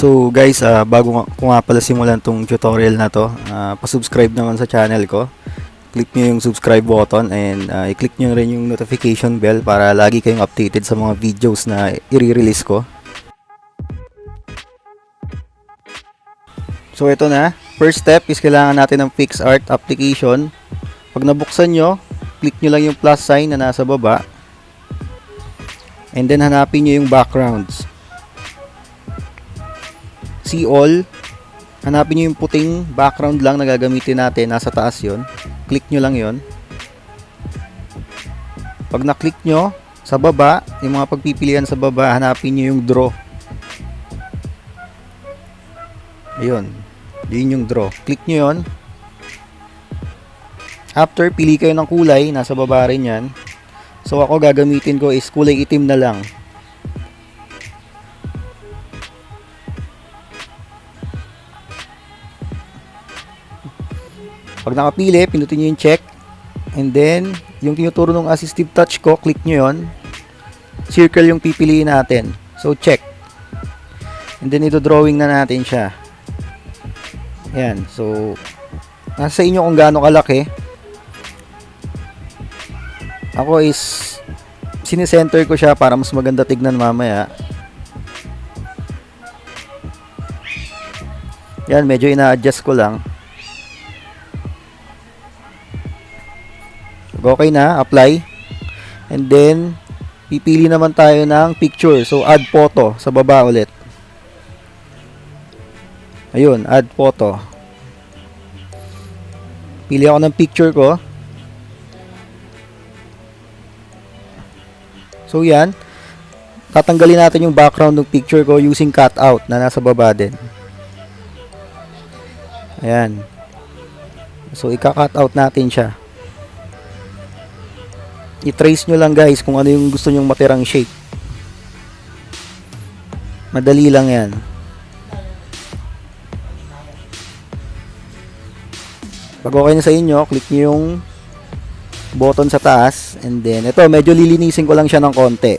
So guys, bago ko nga pala simulan tong tutorial na to, pa-subscribe naman sa channel ko. Click nyo yung subscribe button and i-click nyo rin yung notification bell para lagi kayong updated sa mga videos na i-release ko. So ito na, first step is kailangan natin ng Picsart application. Pag nabuksan nyo, click nyo lang yung plus sign na nasa baba. And then hanapin nyo yung backgrounds. See all. Hanapin nyo yung puting background lang na gagamitin natin. Nasa taas yon. Click nyo lang yon. Pag na-click nyo, sa baba, yung mga pagpipilian sa baba, hanapin nyo yung draw. Ayun. Yun yung draw. Click nyo yon. After, pili kayo ng kulay. Nasa baba rin yan. So ako gagamitin ko is kulay itim na lang. Pag nakapili, pindutin nyo yung check. And then, yung tinuturo ng assistive touch ko, click nyo yon. Circle yung pipiliin natin. So, check. And then, ito drawing na natin siya. Ayan. So, nasa inyo kung gaano kalaki. Ako is, sinicenter ko siya para mas maganda tignan mamaya. Yan, medyo ina-adjust ko lang. Okay na, apply. And then, pipili naman tayo ng picture. So, add photo sa baba ulit. Ayun, add photo. Pili ako ng picture ko. So, yan. Tatanggalin natin yung background ng picture ko using cutout na nasa baba din. Ayan. So, ika-cutout natin siya. I-trace nyo lang guys kung ano yung gusto nyong matirang shape. Madali lang yan. Pag okay na sa inyo, click nyo yung button sa taas. And then, ito, medyo lilinisin ko lang siya ng konti.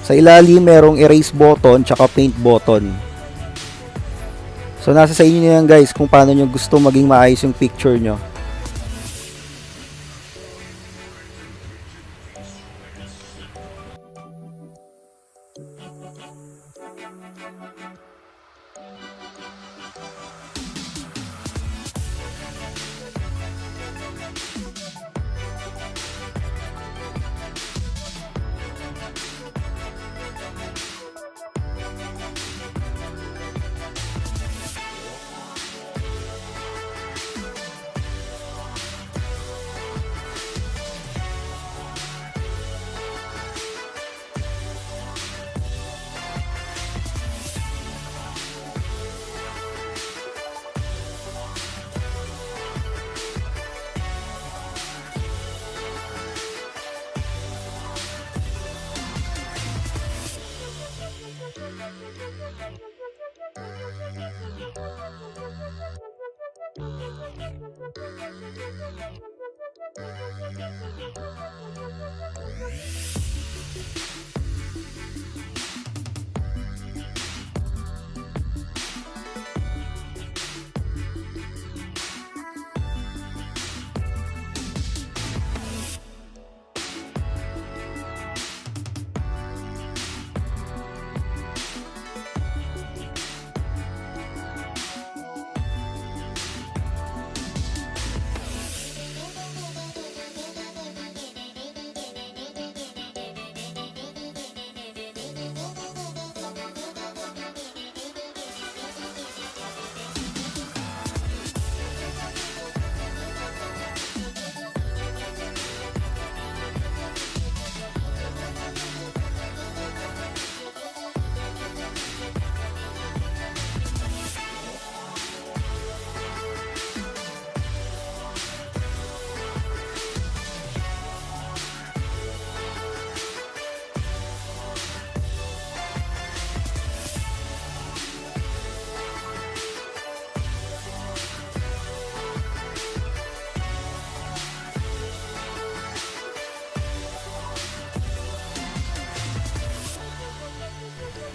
Sa ilalim, merong erase button tsaka paint button. So, nasa sa inyo yan guys kung paano nyo gusto maging maayos yung picture nyo.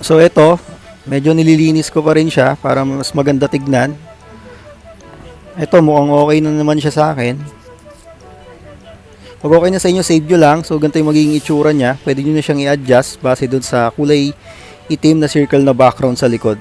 So ito, Medyo nililinis ko pa rin siya para mas maganda tignan. Ito, mukhang okay na naman siya sa akin. Pag okay na sa inyo, save nyo lang. So, ganito yung magiging itsura niya. Pwede nyo na siyang i-adjust base dun sa kulay itim na circle na background sa likod.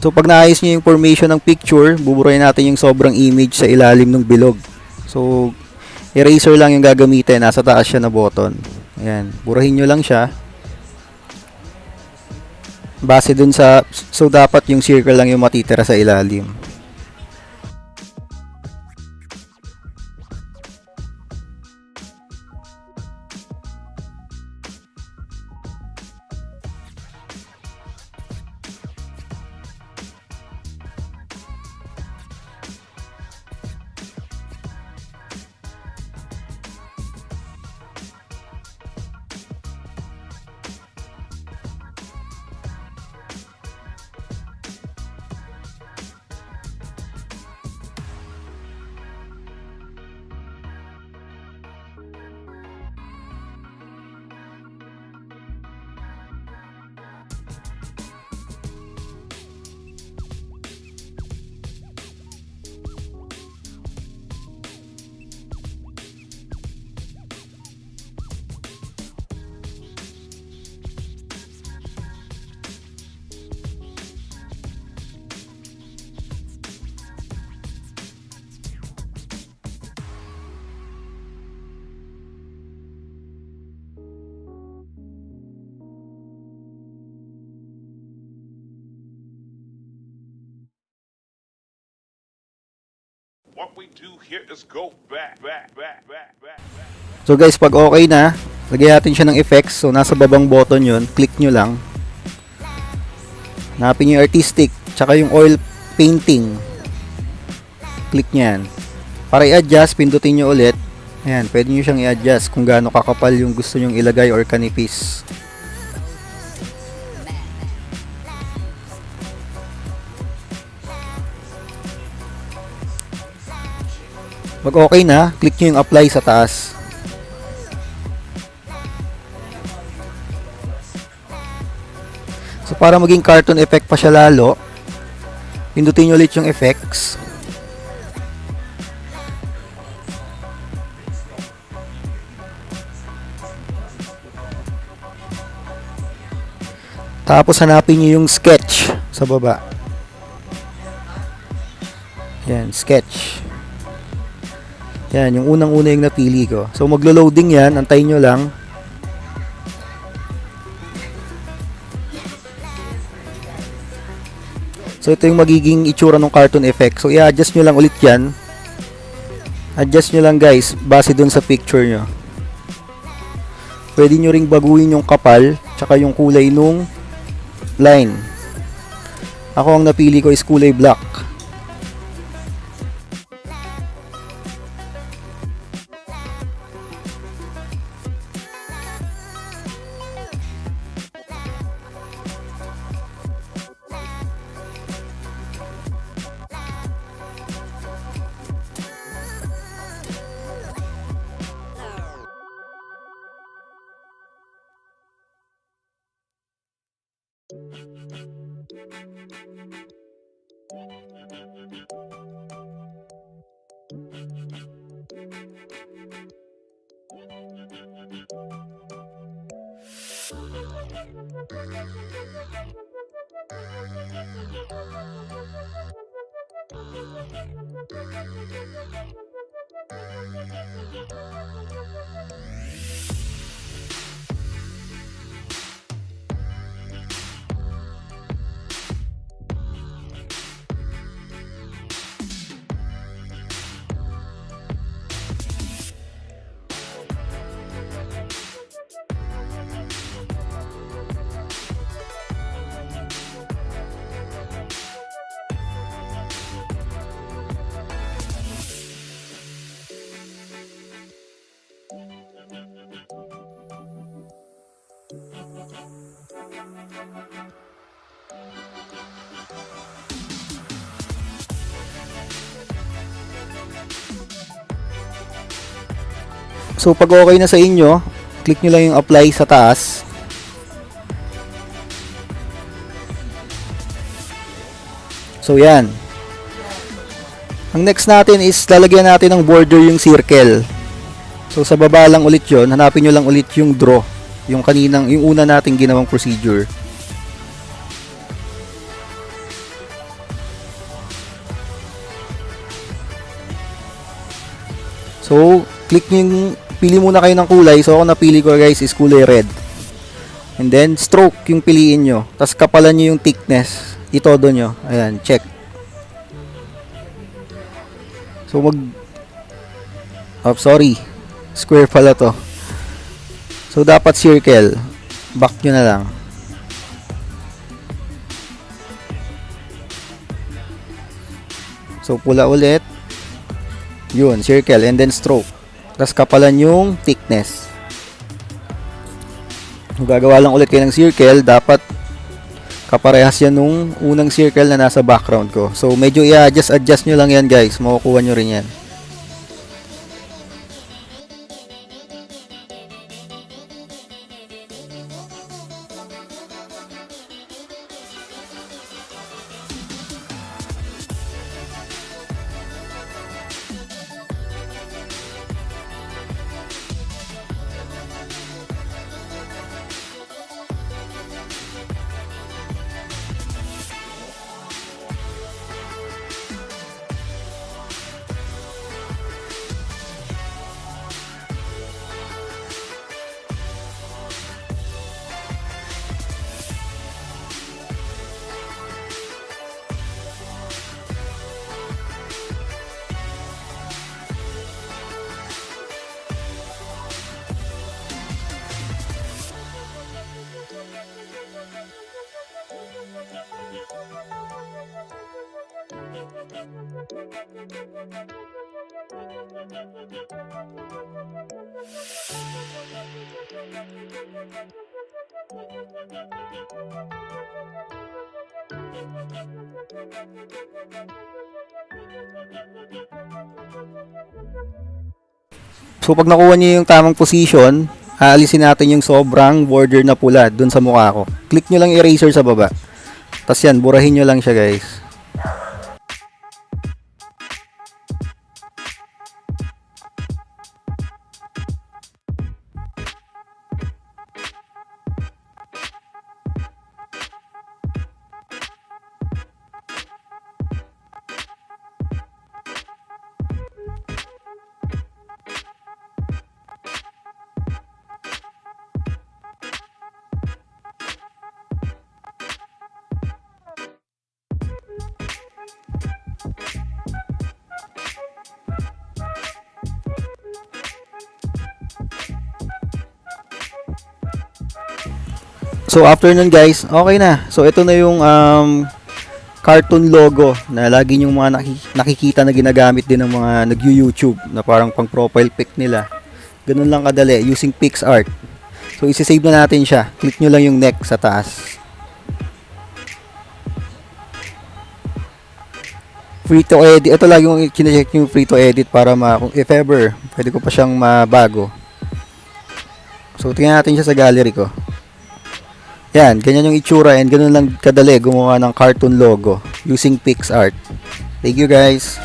So pag naayos niyo yung formation ng picture, buburahin natin yung sobrang image sa ilalim ng bilog. So eraser lang yung gagamitin, nasa taas siya na button. Ayan, burahin nyo lang siya. Base dun sa, so dapat yung circle lang yung matitira sa ilalim. What we do here is go back. So guys, pag okay na, lagyan natin siya ng effects. So nasa babang button yun, click nyo lang. Hanapin yung artistic, tsaka yung oil painting. Click nyan. Para i-adjust, pindutin nyo ulit. Ayan, pwede nyo siyang i-adjust kung gaano kakapal yung gusto nyong ilagay or kanipis. Pag okay na, click nyo yung apply sa taas. So para maging cartoon effect pa siya lalo, pindutin nyo ulit yung effects. Tapos hanapin nyo yung sketch sa baba. Yan, sketch. Yan, yung unang-una yung napili ko. So maglo-loading yan, antayin nyo lang. So ito yung magiging itsura ng cartoon effect. So i-adjust nyo lang ulit yan. Adjust nyo lang guys, base dun sa picture nyo. Pwede nyo ring baguhin yung kapal, tsaka yung kulay nung line. Ako ang napili ko is kulay black. So pag okay na sa inyo, click nyo lang yung apply sa taas. So yan. Ang next natin is lalagyan natin ng border yung circle. So sa baba lang ulit yon, hanapin nyo lang ulit yung draw, yung una nating ginawang procedure. So click nyo yung, pili muna kayo ng kulay. So ako napili ko guys is kulay red. And then stroke yung piliin nyo. Tapos kapalan nyo yung thickness. Itodo nyo. Ayan, check. So sorry. Square pala to. So dapat circle. Back nyo na lang. So pula ulit. Yun, circle and then stroke. Tapos kapalan yung thickness. Kung gagawa lang ulit kayo ng circle, dapat kaparehas yan nung unang circle na nasa background ko. So medyo i-adjust nyo lang yan guys. Makukuha nyo rin yan. So pag nakuha niyo yung tamang position, aalisin natin yung sobrang border na pula dun sa mukha ko. Click nyo lang eraser sa baba. Tapos yan, burahin nyo lang siya guys. So after nun guys, okay na. So ito na yung cartoon logo na lagi yung mga nakikita na ginagamit din ng mga nag-YouTube na parang pang profile pic nila. Ganun lang kadali using Picsart. So isi-save na natin siya. Click nyo lang yung neck sa taas. Free to edit. Ito lagi yung kine-check yung free to edit para kung if ever, pwede ko pa siyang mabago. So tingnan natin siya sa gallery ko. Yan, ganyan yung itsura and ganun lang kadali gumawa ng cartoon logo using Picsart. Thank you guys.